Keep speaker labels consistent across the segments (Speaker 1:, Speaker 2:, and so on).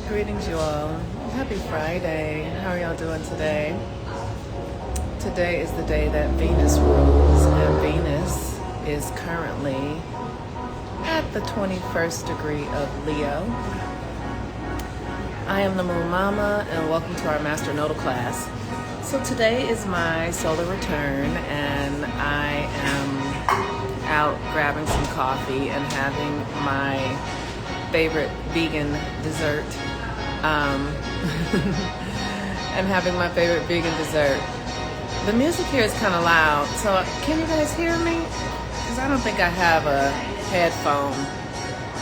Speaker 1: Greetings, you all. Happy Friday. How are y'all doing today? Today is the day that Venus rules, and Venus is currently at the 21st degree of Leo. I am the Moon Mama, and welcome to our Master Nodal class. So today is my solar return, and I am out grabbing some coffee and having my favorite vegan dessert. The music here is kind of loud, so can you guys hear me? Because I don't think I have a headphone.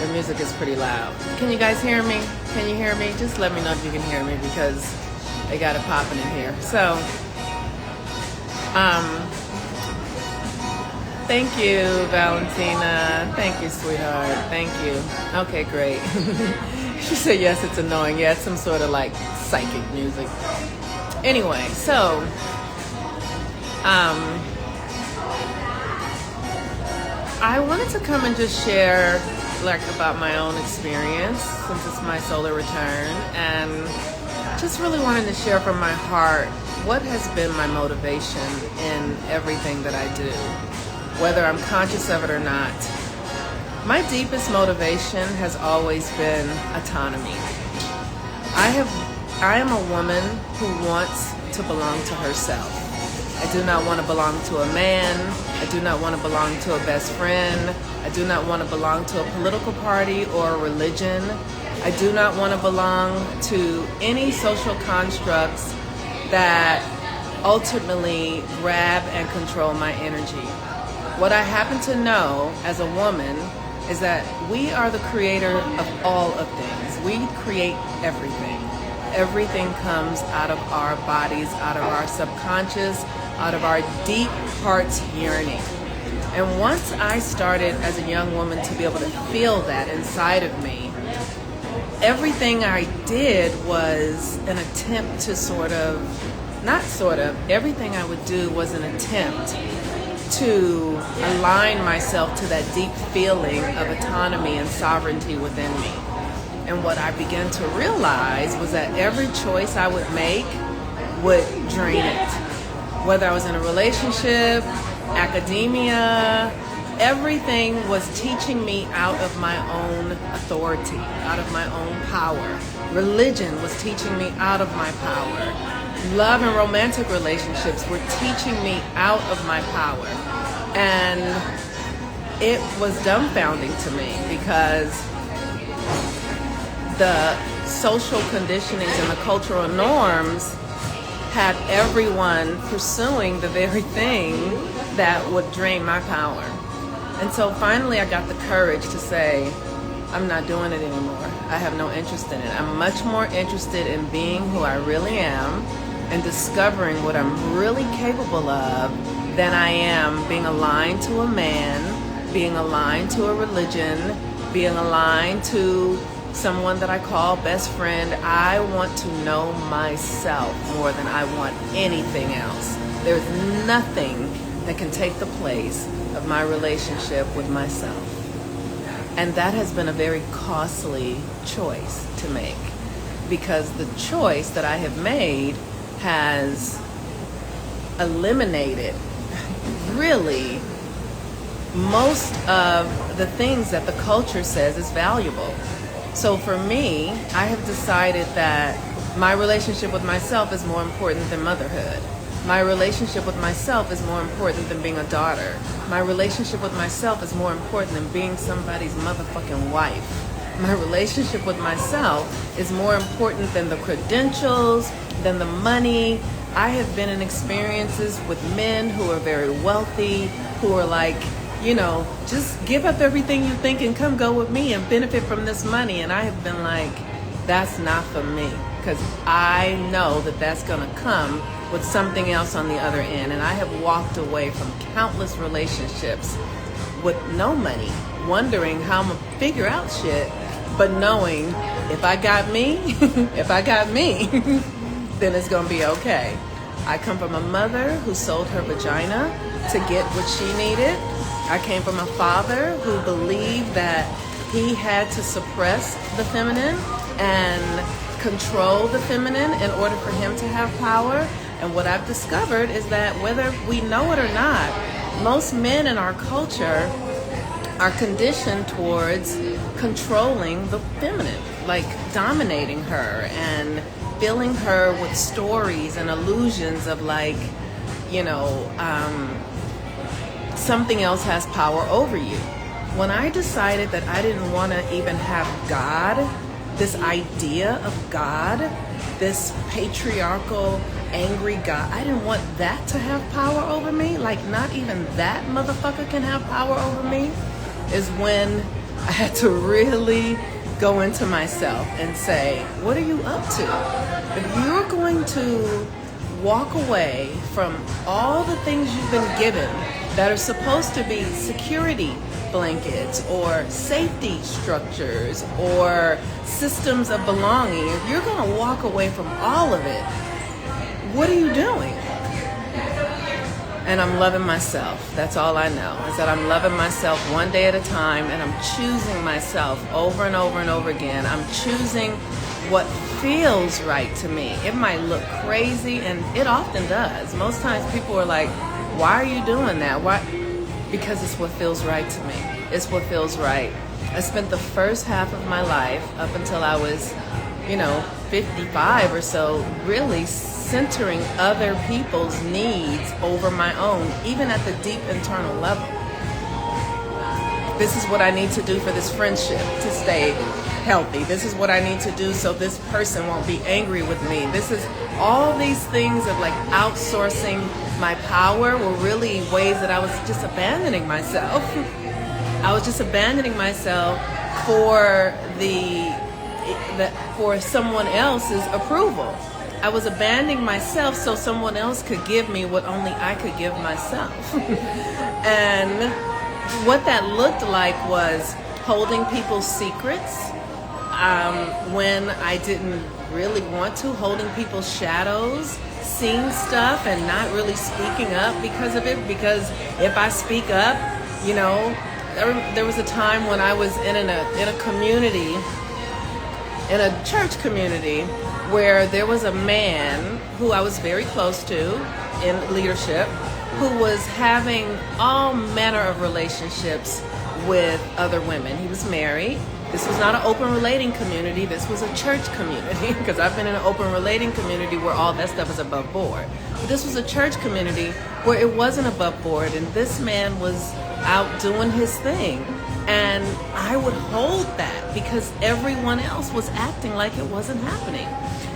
Speaker 1: The music is pretty loud. Can you guys hear me? Can you hear me? Just let me know if you can hear me, because they got it popping in here. So, thank you, Valentina. Thank you, sweetheart. Thank you. Okay, great. She said, yes, it's annoying. Yeah, it's some sort of like psychic music. Anyway, so, I wanted to come and just share like about my own experience since it's my solar return, and just really wanted to share from my heart what has been my motivation in everything that I do, whether I'm conscious of it or not. My deepest motivation has always been autonomy. I am a woman who wants to belong to herself. I do not want to belong to a man. I do not want to belong to a best friend. I do not want to belong to a political party or a religion. I do not want to belong to any social constructs that ultimately grab and control my energy. What I happen to know as a woman is that we are the creator of all of things. We create everything. Everything comes out of our bodies, out of our subconscious, out of our deep heart's yearning. And once I started as a young woman to be able to feel that inside of me, everything I did was an attempt to everything I would do was an attempt to align myself to that deep feeling of autonomy and sovereignty within me. And what I began to realize was that every choice I would make would drain it. Whether I was in a relationship, academia, everything was teaching me out of my own authority, out of my own power. Religion was teaching me out of my power. Love and romantic relationships were teaching me out of my power. And it was dumbfounding to me, because the social conditionings and the cultural norms had everyone pursuing the very thing that would drain my power. And so finally I got the courage to say, I'm not doing it anymore. I have no interest in it. I'm much more interested in being who I really am and discovering what I'm really capable of than I am being aligned to a man, being aligned to a religion, being aligned to someone that I call best friend. I want to know myself more than I want anything else. There's nothing that can take the place of my relationship with myself. And that has been a very costly choice to make, because the choice that I have made has eliminated really most of the things that the culture says is valuable. So for me, I have decided that my relationship with myself is more important than motherhood. My relationship with myself is more important than being a daughter. My relationship with myself is more important than being somebody's motherfucking wife. My relationship with myself is more important than the credentials, than the money. I have been in experiences with men who are very wealthy, who are like, just give up everything you think and come go with me and benefit from this money. And I have been like, that's not for me, because I know that that's going to come with something else on the other end. And I have walked away from countless relationships with no money, wondering how I'm going to figure out shit, but knowing if I got me, then it's going to be okay. I come from a mother who sold her vagina to get what she needed. I came from a father who believed that he had to suppress the feminine and control the feminine in order for him to have power. And what I've discovered is that whether we know it or not, most men in our culture are conditioned towards controlling the feminine, like dominating her and filling her with stories and illusions of like, something else has power over you. When I decided that I didn't want to even have God, this idea of God, this patriarchal, angry God, I didn't want that to have power over me. Like, not even that motherfucker can have power over me, is when I had to really go into myself and say, what are you up to? If you're going to walk away from all the things you've been given that are supposed to be security blankets or safety structures or systems of belonging, if you're going to walk away from all of it, what are you doing? And I'm loving myself. That's all I know, is that I'm loving myself one day at a time, and I'm choosing myself over and over and over again. I'm choosing what feels right to me. It might look crazy, and it often does. Most times people are like, why are you doing that? Why? Because it's what feels right to me. It's what feels right. I spent the first half of my life, up until I was, 55 or so, really centering other people's needs over my own, even at the deep internal level. This is what I need to do for this friendship to stay healthy. This is what I need to do so this person won't be angry with me. This is all these things of like outsourcing my power were really ways that I was just abandoning myself. I was just abandoning myself for for someone else's approval. I was abandoning myself so someone else could give me what only I could give myself. And what that looked like was holding people's secrets when I didn't really want to, holding people's shadows, seeing stuff and not really speaking up because of it. Because if I speak up, there was a time when I was in a community, in a church community, where there was a man who I was very close to in leadership, who was having all manner of relationships with other women. He was married. This was not an open relating community. This was a church community, because I've been in an open relating community where all that stuff is above board. But this was a church community where it wasn't above board, and this man was out doing his thing. And I would hold that because everyone else was acting like it wasn't happening.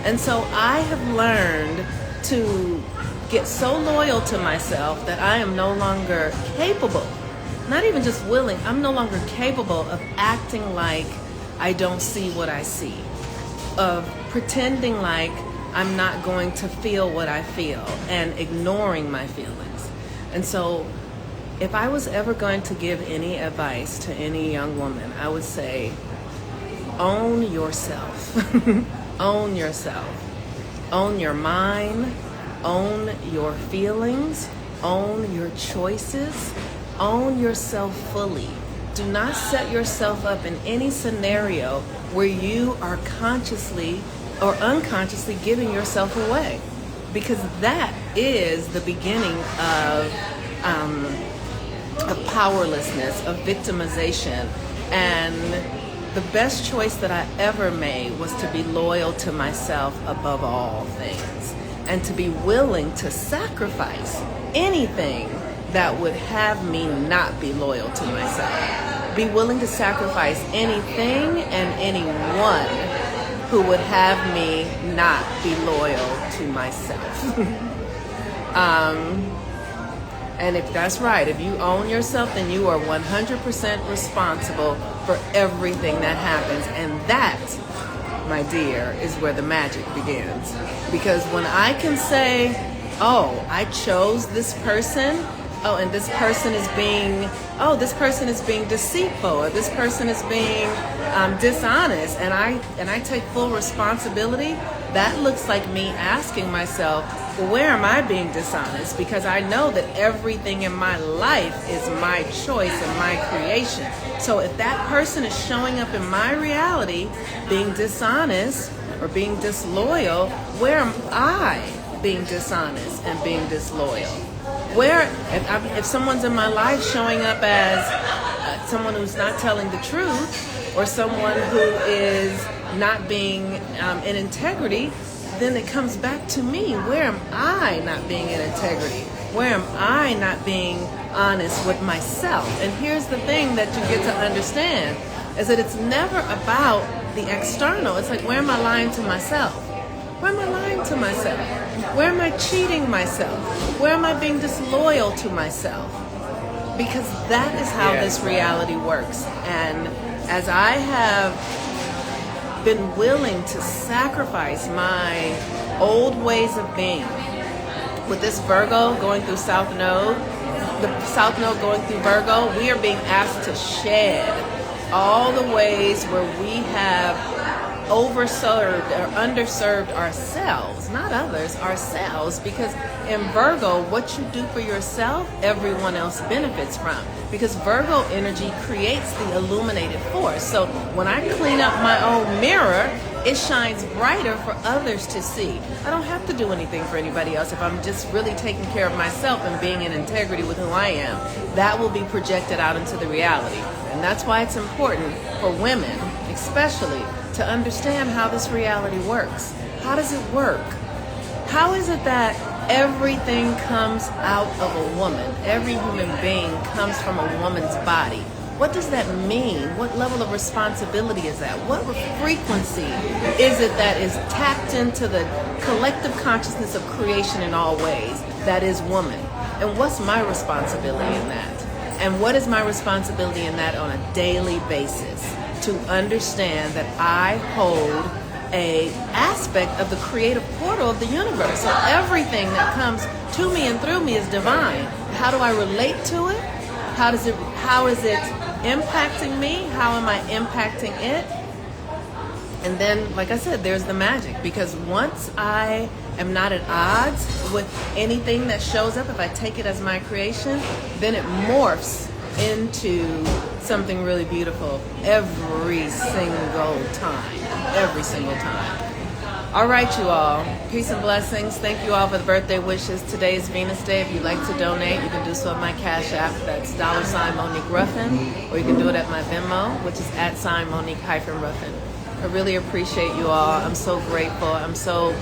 Speaker 1: And so I have learned to get so loyal to myself that I am no longer capable, not even just willing, I'm no longer capable of acting like I don't see what I see, of pretending like I'm not going to feel what I feel and ignoring my feelings. And so if I was ever going to give any advice to any young woman, I would say, own yourself. Own yourself. Own your mind. Own your feelings. Own your choices. Own yourself fully. Do not set yourself up in any scenario where you are consciously or unconsciously giving yourself away, because that is the beginning of powerlessness, of victimization. And the best choice that I ever made was to be loyal to myself above all things, and to be willing to sacrifice anything that would have me not be loyal to myself. Be willing to sacrifice anything and anyone who would have me not be loyal to myself. And if that's right, if you own yourself, then you are 100% responsible for everything that happens. And that, my dear, is where the magic begins. Because when I can say, oh, I chose this person oh, and this person is being, oh, this person is being deceitful, or this person is being dishonest, and I take full responsibility, that looks like me asking myself, well, where am I being dishonest? Because I know that everything in my life is my choice and my creation. So if that person is showing up in my reality being dishonest or being disloyal, where am I being dishonest and being disloyal? Where, if someone's in my life showing up as someone who's not telling the truth, or someone who is not being in integrity, then it comes back to me. Where am I not being in integrity? Where am I not being honest with myself? And here's the thing that you get to understand, is that it's never about the external. It's like, where am I lying to myself? Where am I lying to myself? Where am I cheating myself? Where am I being disloyal to myself? Because that is how this reality works. And as I have been willing to sacrifice my old ways of being, with this Virgo going through South Node, the South Node going through Virgo, we are being asked to shed all the ways where we have overserved or underserved ourselves, not others, ourselves, because in Virgo, what you do for yourself, everyone else benefits from, because Virgo energy creates the illuminated force. So when I clean up my own mirror, it shines brighter for others to see. I don't have to do anything for anybody else if I'm just really taking care of myself and being in integrity with who I am. That will be projected out into the reality. And that's why it's important for women, especially, to understand how this reality works. How does it work? How is it that everything comes out of a woman? Every human being comes from a woman's body. What does that mean? What level of responsibility is that? What frequency is it that is tapped into the collective consciousness of creation in all ways? That is woman. And what's my responsibility in that? And what is my responsibility in that on a daily basis? To understand that I hold a aspect of the creative portal of the universe. So everything that comes to me and through me is divine. How do I relate to it? How is it impacting me? How am I impacting it? And then, like I said, there's the magic, because once I am not at odds with anything that shows up, if I take it as my creation, then it morphs into something really beautiful every single time. Every single time. All right, you all. Peace and blessings. Thank you all for the birthday wishes. Today is Venus Day. If you'd like to donate, you can do so at my Cash App. That's $ Monique Ruffin. Or you can do it at my Venmo, which is @ Monique-Ruffin. I really appreciate you all. I'm so grateful. I'm so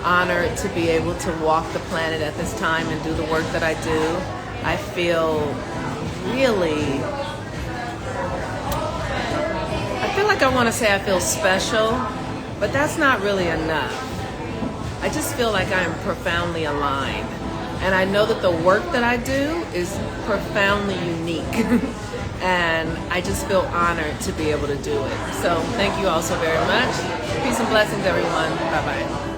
Speaker 1: honored to be able to walk the planet at this time and do the work that I do. I feel really, I feel like I want to say I feel special, but that's not really enough. I just feel like I am profoundly aligned. And I know that the work that I do is profoundly unique. And I just feel honored to be able to do it. So thank you all so very much. Peace and blessings, everyone. Bye-bye.